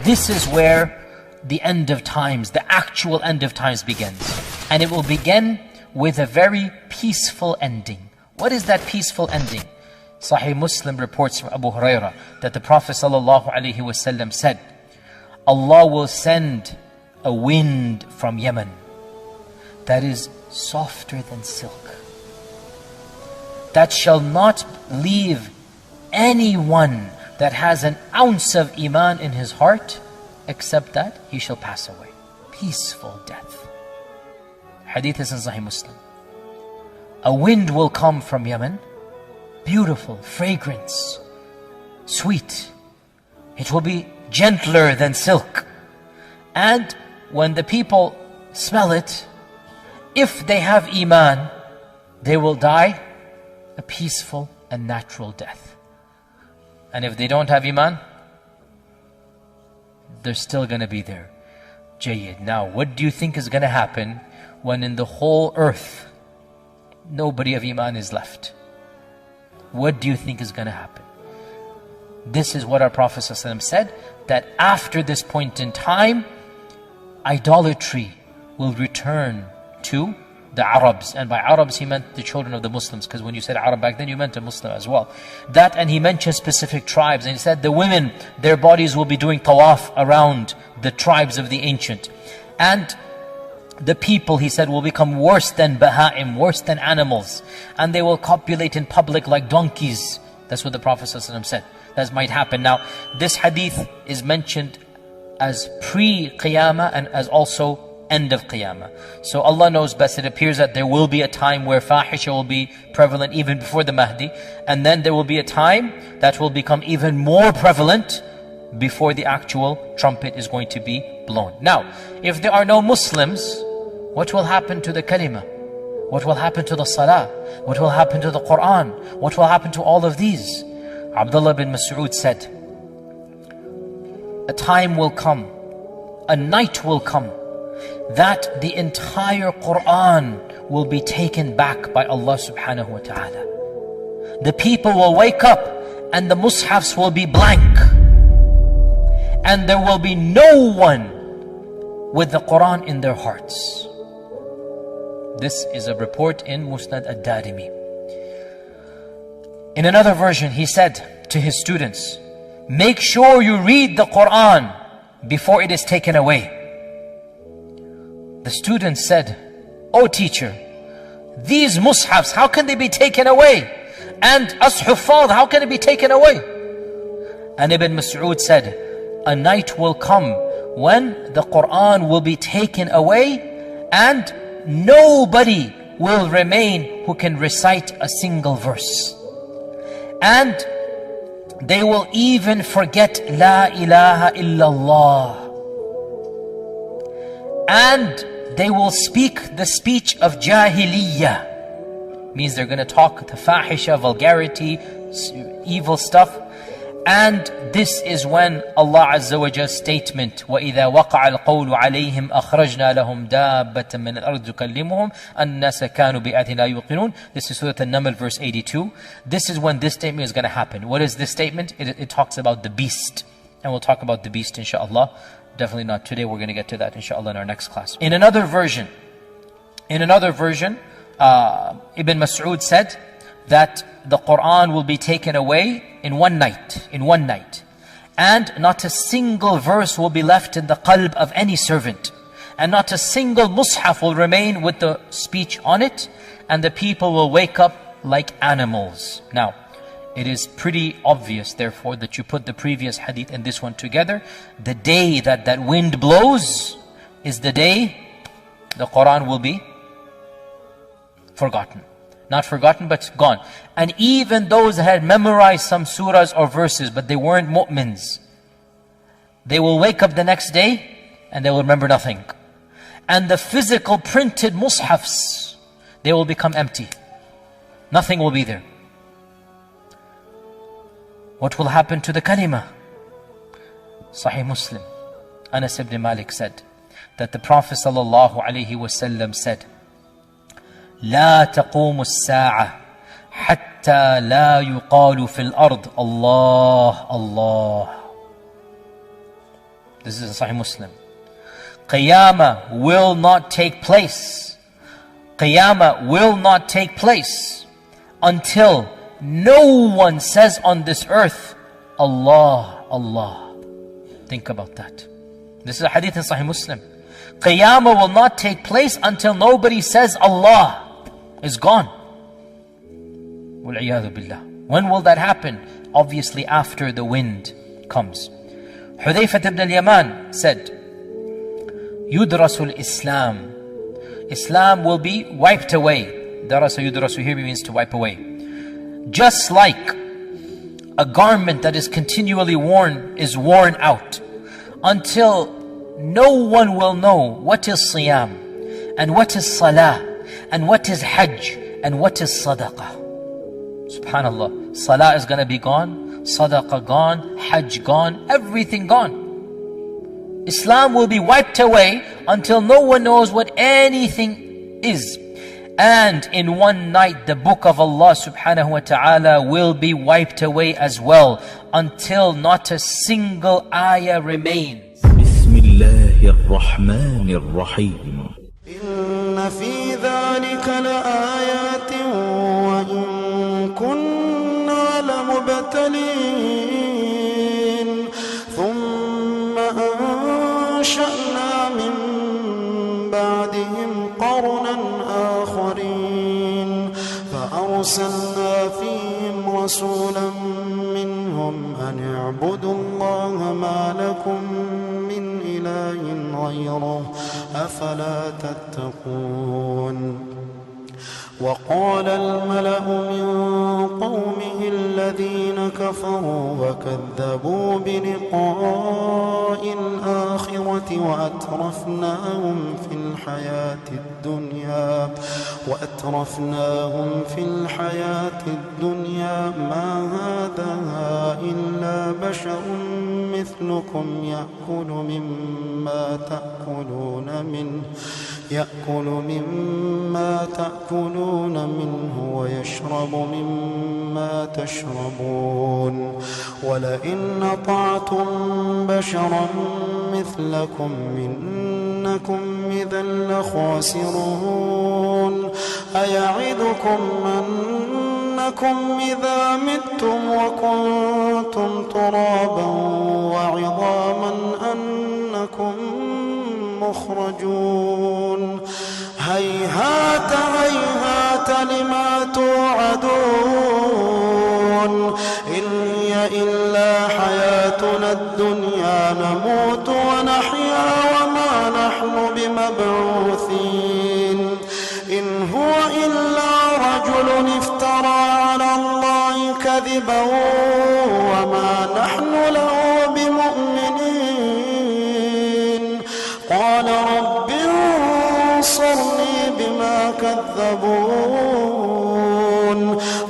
this is where the end of times, the actual end of times begins. And it will begin with a very peaceful ending. What is that peaceful ending? Sahih Muslim reports from Abu Hurairah that the Prophet ﷺ said, Allah will send a wind from Yemen that is softer than silk, that shall not leave anyone that has an ounce of iman in his heart, except that he shall pass away. Peaceful death. Hadith is in Sahih Muslim. A wind will come from Yemen, beautiful, fragrance, sweet. It will be gentler than silk. And when the people smell it, if they have iman, they will die a peaceful and natural death. And if they don't have iman, they're still going to be there. Jayyid. Now, what do you think is going to happen when in the whole earth nobody of iman is left? What do you think is going to happen? This is what our Prophet ﷺ said, that after this point in time, idolatry will return to the Arabs. And by Arabs he meant the children of the Muslims, because when you said Arab back then you meant a Muslim as well. That, and he mentioned specific tribes, and he said the women, their bodies will be doing tawaf around the tribes of the ancient. And the people, he said, will become worse than baha'im, worse than animals. And they will copulate in public like donkeys. That's what the Prophet ﷺ said. That might happen. Now, this hadith is mentioned as pre-Qiyamah and as also end of Qiyamah. So Allah knows best. It appears that there will be a time where fahisha will be prevalent even before the Mahdi. And then there will be a time that will become even more prevalent before the actual trumpet is going to be blown. Now, if there are no Muslims, what will happen to the kalima? What will happen to the salah? What will happen to the Quran? What will happen to all of these? Abdullah bin Mas'ud said, a time will come, a night will come, that the entire Quran will be taken back by Allah subhanahu wa ta'ala. The people will wake up and the mushafs will be blank. And there will be no one with the Quran in their hearts. This is a report in Musnad ad-Darimi. In another version, he said to his students, make sure you read the Quran before it is taken away. The students said, oh teacher, these mushafs, how can they be taken away? And us huffaz, how can it be taken away? And Ibn Mas'ud said, a night will come when the Quran will be taken away and nobody will remain who can recite a single verse. And they will even forget La ilaha illallah. And they will speak the speech of jahiliyyah. Means they're going to talk the fahisha, vulgarity, evil stuff. And this is when Allah Azza wa Jalla's statement, وَإِذَا وَقَعَ الْقَوْلُ عَلَيْهِمْ أَخْرَجْنَا لَهُمْ دَابَّةً مِّنَ الْأَرْضِ تُكَلِّمُهُمْ أَنَّاسَ كَانُوا بِآيَاتِنَا لَا يُوقِنُونَ. This is Surah An-Naml verse 82. This is when this statement is going to happen. What is this statement? It talks about the beast. And we'll talk about the beast inshallah. Definitely not today. We're going to get to that inshallah in our next class. In another version, Ibn Mas'ud said that the Quran will be taken away in one night. And not a single verse will be left in the qalb of any servant. And not a single mushaf will remain with the speech on it. And the people will wake up like animals. Now, it is pretty obvious, therefore, that you put the previous hadith and this one together. The day that that wind blows is the day the Quran will be forgotten. Not forgotten, but gone. And even those that had memorized some surahs or verses, but they weren't mu'mins, they will wake up the next day and they will remember nothing. And the physical printed mushafs, they will become empty. Nothing will be there. What will happen to the kalima? Sahih Muslim, Anas ibn Malik said that the Prophet ﷺ said, لا تقوم الساعة حتى لا يقال في الأرض الله الله. This is in Sahih Muslim. Qiyamah will not take place. Qiyamah will not take place until no one says on this earth, Allah, Allah. Think about that. This is a hadith in Sahih Muslim. Qiyamah will not take place until nobody says Allah. Is gone. Wal-'iyadhu billah. When will that happen? Obviously after the wind comes. Hudhayfah ibn al-Yaman said, Yudrasul Islam. Islam will be wiped away. Darasa yudrasu here means to wipe away. Just like a garment that is continually worn is worn out until no one will know what is siyam and what is salah and what is hajj and what is sadaqah. Subhanallah. Salah is going to be gone, sadaqah gone, hajj gone, everything gone. Islam will be wiped away until no one knows what anything is. And in one night the book of Allah subhanahu wa ta'ala will be wiped away as well until not a single ayah remains. Bismillahir Rahmanir Rahim. إن في ذلك لآيات وإن كنا لمبتلين ثم أنشأنا من بعدهم قرنا آخرين فأرسلنا فيهم رسولا منهم أن اعبدوا الله ما لكم من إله غيره أفلا تتقون وقال الملأ من قومه الذين كفروا وكذبوا بلقاء الآخرة وأترفناهم في الحياة الدنيا ما هذا إلا بشر مثلكم يأكل مما تأكلون منه ويشرب مما تشربون ولئن أطعتم بشرا مثلكم إنكم إذا لخاسرون أيعدكم أنكم إذا متم وكنتم ترابا وعظاما أنكم مخرجون هيهات هيهات لما توعدون إن هي إلا حياتنا الدنيا نموت ونحيا وما نحن بمبعوثين إن هو إلا رجل افترى على الله كذبا وما نحن له بمؤمنين قال رب انصرني بما كذبون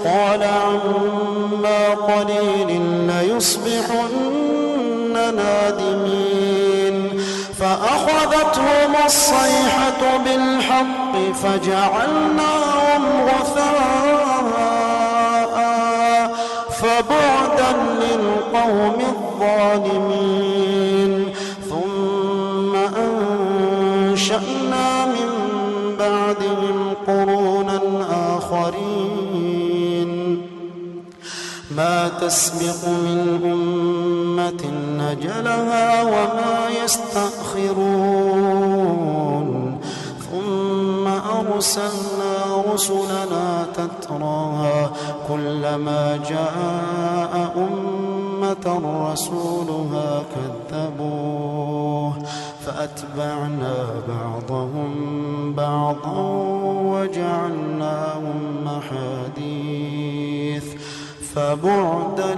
قال عما قليل ليصبحن نادمين فأخذتهم الصيحة بالحق فجعلناهم غثاء فبعدا للقوم الظالمين ثم أنشأنا من بعدهم قرونا آخرين ما تسبق من أمة أجلها وما يستأخرون ثم أرسلنا رسلنا تترى كلما جاء أمة رسولها كذبوه فأتبعنا بعضهم بعضا وجعلناهم أحاديث فبعدا